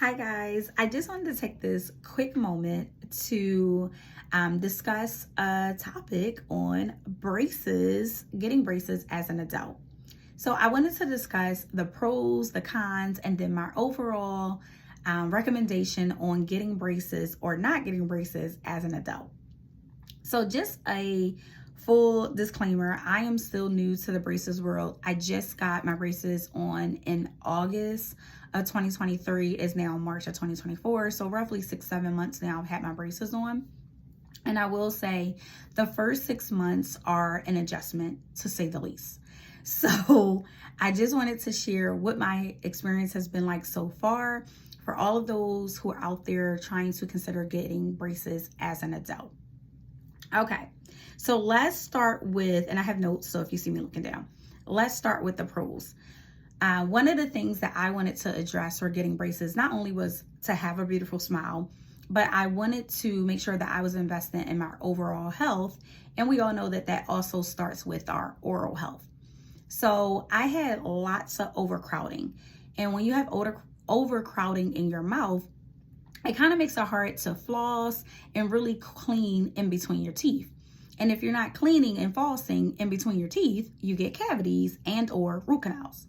Hi guys, I just wanted to take this quick moment to discuss a topic on braces, getting braces as an adult. So I wanted to discuss the pros, the cons, and then my overall recommendation on getting braces or not getting braces as an adult. So just a full disclaimer, I am still new to the braces world. I just got my braces on in August of 2023. Is now March of 2024. So roughly 6-7 months now I've had my braces on. And I will say the first 6 months are an adjustment, to say the least. So I just wanted to share what my experience has been like so far for all of those who are out there trying to consider getting braces as an adult. Okay, so let's start with, and I have notes, so if you see me looking down, let's start with the pros. One of the things that I wanted to address for getting braces not only was to have a beautiful smile, but I wanted to make sure that I was investing in my overall health. And we all know that that also starts with our oral health. So I had lots of overcrowding. And when you have overcrowding in your mouth, it kind of makes it hard to floss and really clean in between your teeth. And if you're not cleaning and flossing in between your teeth, you get cavities and or root canals.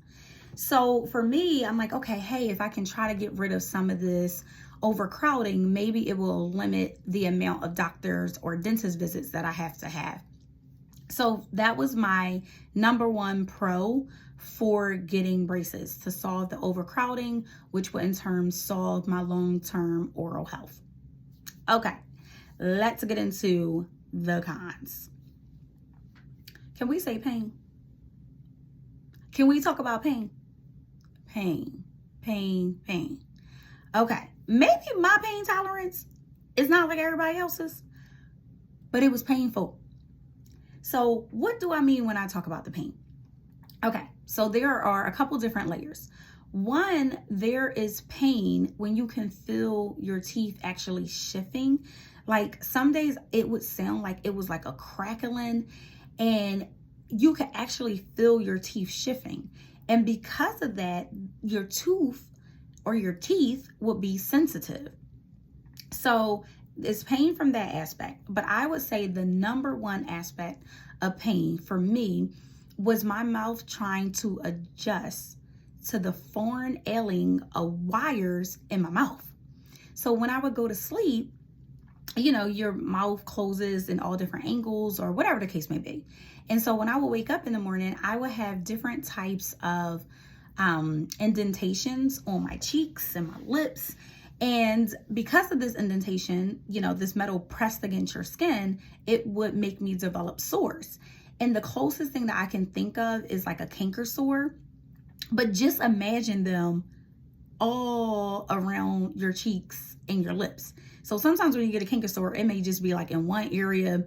So for me, I'm like, okay, hey, if I can try to get rid of some of this overcrowding, maybe it will limit the amount of doctors or dentist visits that I have to have. So that was my number one pro for getting braces, to solve the overcrowding, which would in turn solve my long-term oral health. Okay, let's get into the cons. Can we say pain? Can we talk about pain? Pain, pain, pain. Okay, maybe my pain tolerance is not like everybody else's, but it was painful. So what do I mean when I talk about the pain? Okay, so there are a couple different layers. One, there is pain when you can feel your teeth actually shifting. Like some days it would sound like it was like a crackling, and you could actually feel your teeth shifting. And because of that, your tooth or your teeth would be sensitive. So it's pain from that aspect. But I would say the number one aspect of pain for me was my mouth trying to adjust to the foreign alien of wires in my mouth. So when I would go to sleep, you know, your mouth closes in all different angles or whatever the case may be. And so when I would wake up in the morning, I would have different types of indentations on my cheeks and my lips. And because of this indentation, you know, this metal pressed against your skin, it would make me develop sores. And the closest thing that I can think of is like a canker sore. But just imagine them all around your cheeks and your lips. So sometimes when you get a canker sore, it may just be like in one area.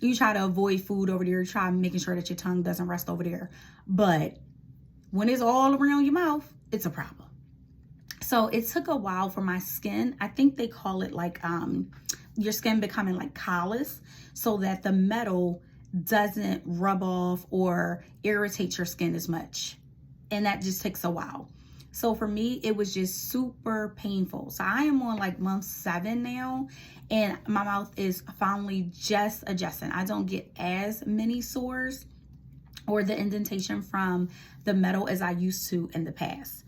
You try to avoid food over there, try making sure that your tongue doesn't rest over there. But when it's all around your mouth, it's a problem. So it took a while for my skin. I think they call it like your skin becoming like callous, so that the metal doesn't rub off or irritate your skin as much. And that just takes a while. So for me, it was just super painful. So I am on like month 7 now, and my mouth is finally just adjusting. I don't get as many sores or the indentation from the metal as I used to in the past.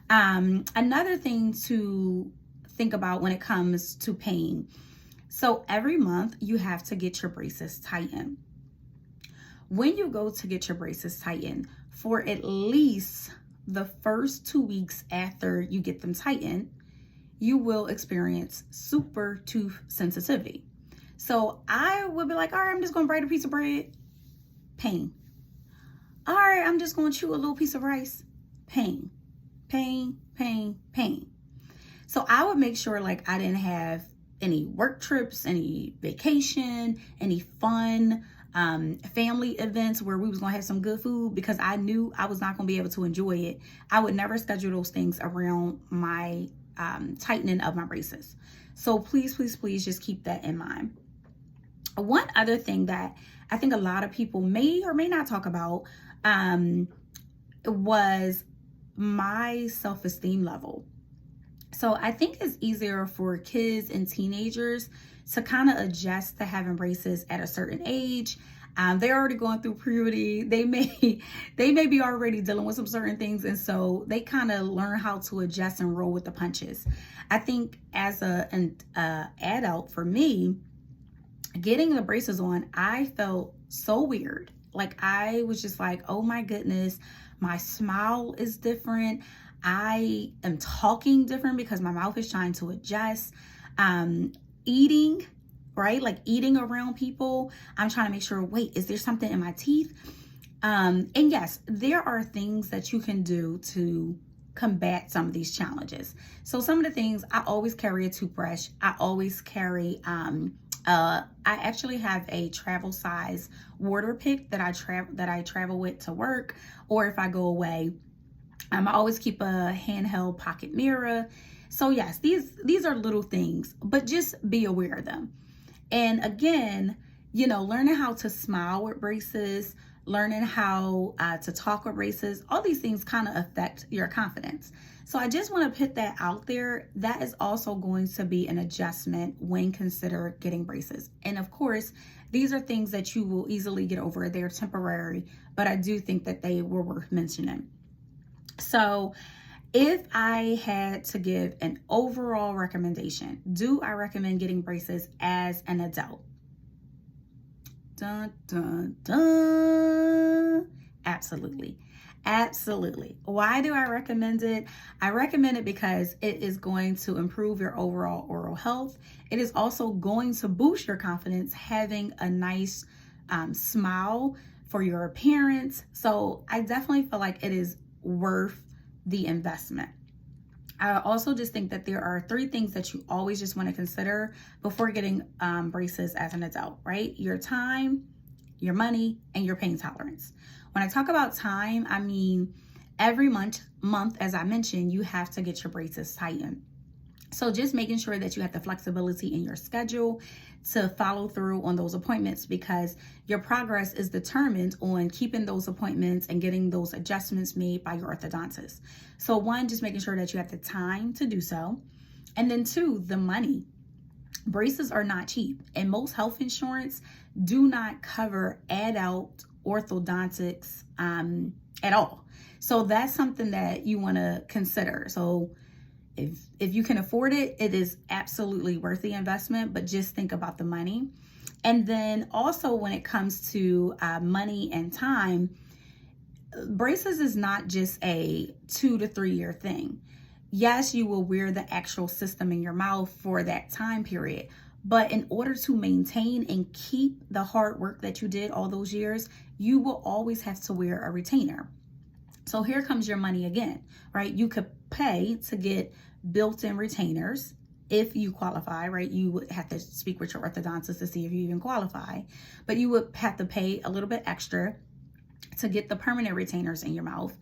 Another thing to think about when it comes to pain. So every month you have to get your braces tightened. When you go to get your braces tightened, for at least the first 2 weeks after you get them tightened, you will experience super tooth sensitivity. So I would be like, all right, I'm just gonna break a piece of bread, pain. All right, I'm just gonna chew a little piece of rice, pain, pain, pain, pain. So I would make sure like I didn't have any work trips, any vacation, any fun, family events where we was gonna have some good food, because I knew I was not gonna be able to enjoy it. I would never schedule those things around my tightening of my braces. So please, please, please just keep that in mind. One other thing that I think a lot of people may or may not talk about was my self-esteem level. So I think it's easier for kids and teenagers to kind of adjust to having braces at a certain age. They're already going through puberty. They may be already dealing with some certain things, and so they kind of learn how to adjust and roll with the punches. I think as an adult, for me, getting the braces on, I felt so weird. Like I was just like, oh my goodness, my smile is different. I am talking different because my mouth is trying to adjust. Eating, right? Like eating around people, I'm trying to make sure, wait, is there something in my teeth? And yes, there are things that you can do to combat some of these challenges. So some of the things, I always carry a toothbrush. I always carry, I actually have a travel size water pick that I travel with to work, or if I go away. I always keep a handheld pocket mirror. So yes, these are little things, but just be aware of them. And again, learning how to smile with braces, learning how to talk with braces, all these things kind of affect your confidence. So I just want to put that out there. That is also going to be an adjustment when consider getting braces. And of course, these are things that you will easily get over. They're temporary, but I do think that they were worth mentioning. So if I had to give an overall recommendation, do I recommend getting braces as an adult? Dun, dun, dun. Absolutely. Absolutely. Why do I recommend it? I recommend it because it is going to improve your overall oral health. It is also going to boost your confidence having a nice smile for your appearance. So I definitely feel like it is worth the investment. I also just think that there are 3 things that you always just want to consider before getting braces as an adult, right? Your time, your money, and your pain tolerance. When I talk about time, I mean every month, as I mentioned, you have to get your braces tightened. So just making sure that you have the flexibility in your schedule to follow through on those appointments, because your progress is determined on keeping those appointments and getting those adjustments made by your orthodontist. So 1, just making sure that you have the time to do so. And then 2, the money. Braces are not cheap, and most health insurance do not cover adult orthodontics at all. So that's something that you want to consider. So if you can afford it, it is absolutely worth the investment, but just think about the money. And then also when it comes to money and time, braces is not just a 2 to 3 year thing. Yes, you will wear the actual system in your mouth for that time period, but in order to maintain and keep the hard work that you did all those years, you will always have to wear a retainer. So here comes your money again, right? You could pay to get built-in retainers if you qualify, right? You would have to speak with your orthodontist to see if you even qualify, but you would have to pay a little bit extra to get the permanent retainers in your mouth,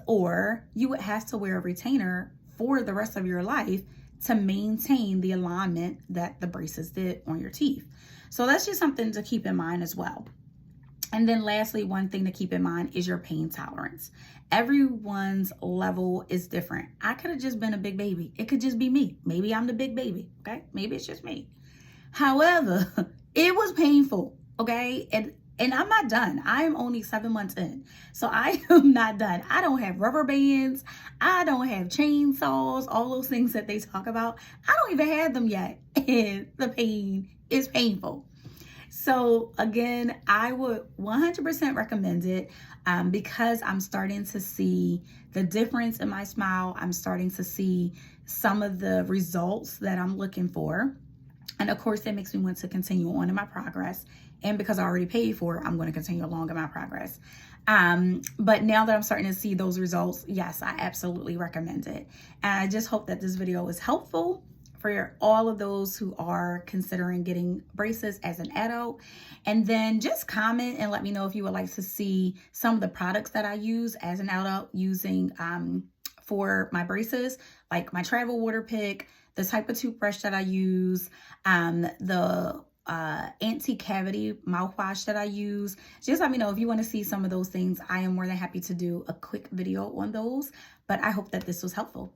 or you would have to wear a retainer for the rest of your life to maintain the alignment that the braces did on your teeth. So that's just something to keep in mind as well. And then lastly, one thing to keep in mind is your pain tolerance. Everyone's level is different. I could have just been a big baby. It could just be me. Maybe I'm the big baby, okay? Maybe it's just me. However, it was painful, okay? And I'm not done. I am only 7 months in. So I am not done. I don't have rubber bands. I don't have chainsaws, all those things that they talk about. I don't even have them yet. And the pain is painful. So again, I would 100% recommend it because I'm starting to see the difference in my smile. I'm starting to see some of the results that I'm looking for. And of course, that makes me want to continue on in my progress. And because I already paid for it, I'm going to continue along in my progress. But now that I'm starting to see those results, yes, I absolutely recommend it. And I just hope that this video is helpful for all of those who are considering getting braces as an adult. And then just comment and let me know if you would like to see some of the products that I use as an adult using for my braces, like my travel water pick, the type of toothbrush that I use, the anti-cavity mouthwash that I use. Just let me know if you want to see some of those things. I am more than happy to do a quick video on those, but I hope that this was helpful.